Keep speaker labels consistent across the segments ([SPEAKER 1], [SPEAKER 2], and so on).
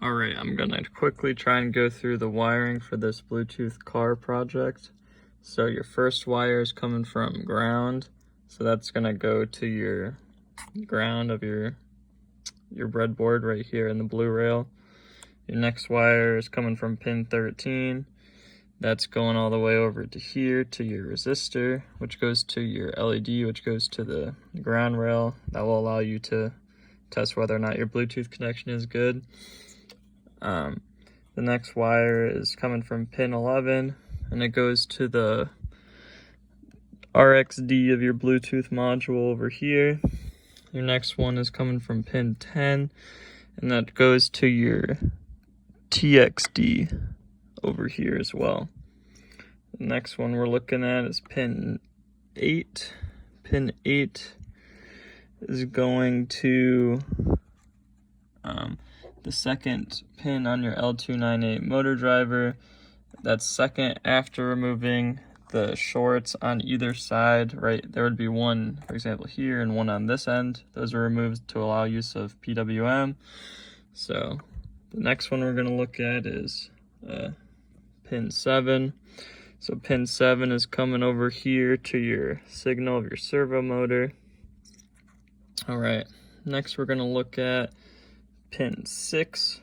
[SPEAKER 1] Alright, I'm gonna quickly try and go through the wiring for this Bluetooth car project. So your first wire is coming from ground, so that's gonna go to your ground of your breadboard right here in the blue rail. Your next wire is coming from pin 13. That's going all the way over to here to your resistor, which goes to your LED, which goes to the ground rail. That will allow you to test whether or not your Bluetooth connection is good. The next wire is coming from pin 11, and it goes to the RXD of your Bluetooth module over here. Your next one is coming from pin 10, and that goes to your TXD over here as well. The next one we're looking at is pin 8. Pin 8 is going to the second pin on your L298 motor driver. That's second after removing the shorts on either side, right? There would be one, for example, here and one on this end. Those are removed to allow use of PWM. So the next one we're going to look at is pin 7. So pin 7 is coming over here to your signal of your servo motor. All right, next we're going to look at pin 6.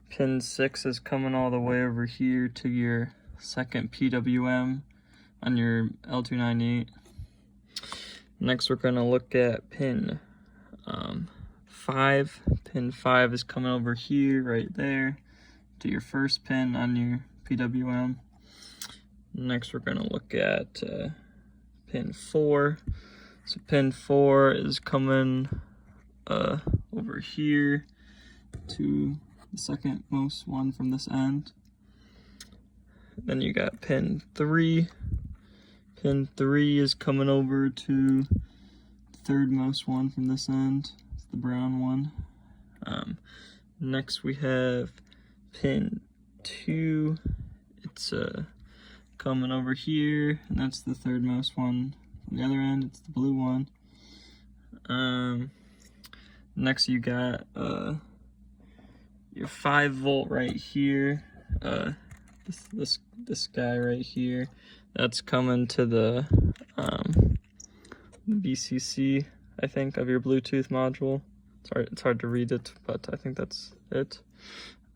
[SPEAKER 1] Pin 6 is coming all the way over here to your second PWM on your L298. Next we're going to look at pin 5. Pin 5 is coming over here, right there, to your first pin on your PWM. Next we're going to look at pin 4. So pin 4 is coming over here to the second most one from this end. Then you got pin 3. Pin 3 is coming over to the third most one from this end. It's the brown one. Next we have pin 2. It's coming over here, and that's the third most one. From the other end, it's the blue one. Next you got your 5-volt right here. This guy right here. That's coming to the BCC, I think, of your Bluetooth module. It's hard to read it, but I think that's it.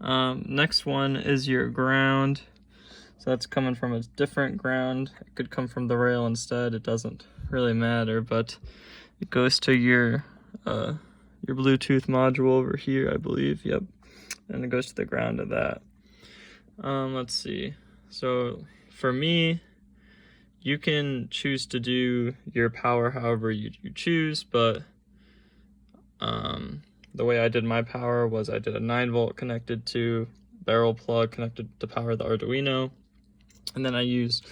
[SPEAKER 1] Next one is your ground. So that's coming from a different ground. It could come from the rail instead. It doesn't really matter, but it goes to your Bluetooth module over here, I believe. Yep, and it goes to the ground of that. Let's see. So for me, you can choose to do your power however you choose, but the way I did my power was I did a 9-volt connected to barrel plug connected to power the Arduino. And then I used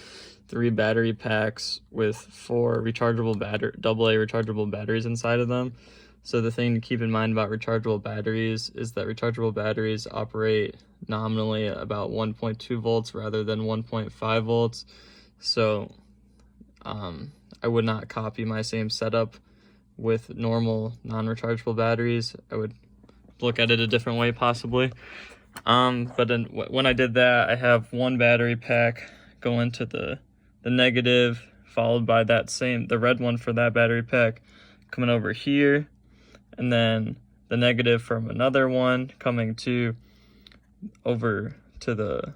[SPEAKER 1] 3 battery packs with 4 rechargeable AA rechargeable batteries inside of them. So the thing to keep in mind about rechargeable batteries is that rechargeable batteries operate nominally about 1.2 volts rather than 1.5 volts. So I would not copy my same setup with normal non-rechargeable batteries. I would look at it a different way possibly. But then when I did that, I have 1 battery pack go into the negative, followed by the red one for that battery pack coming over here, and then the negative from another one coming over to the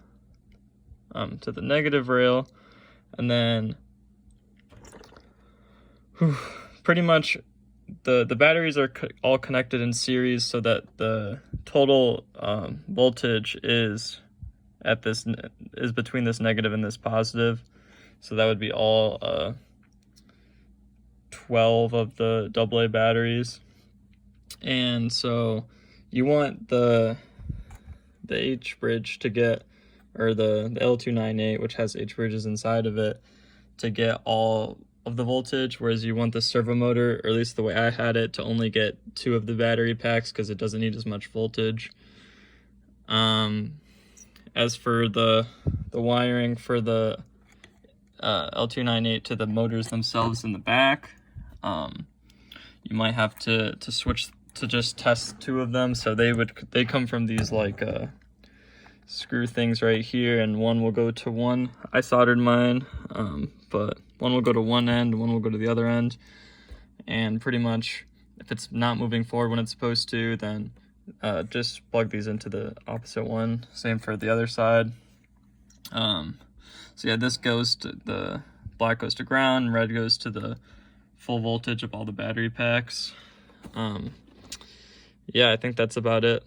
[SPEAKER 1] negative rail, and then pretty much the batteries are all connected in series so that the total voltage is between this negative and this positive. So that would be all 12 of the AA batteries. And so you want the H bridge to get, or the L298, which has H bridges inside of it, to get all of the voltage, whereas you want the servo motor, or at least the way I had it, to only get 2 of the battery packs because it doesn't need as much voltage. As for the wiring for the L298 to the motors themselves in the back, you might have to switch to just test 2 of them. So they come from these like screw things right here, and one will go to one. I soldered mine, but one will go to one end, one will go to the other end, and pretty much if it's not moving forward when it's supposed to, then just plug these into the opposite one. Same for the other side. So yeah, this goes to the black goes to ground, red goes to the full voltage of all the battery packs. Yeah, I think that's about it.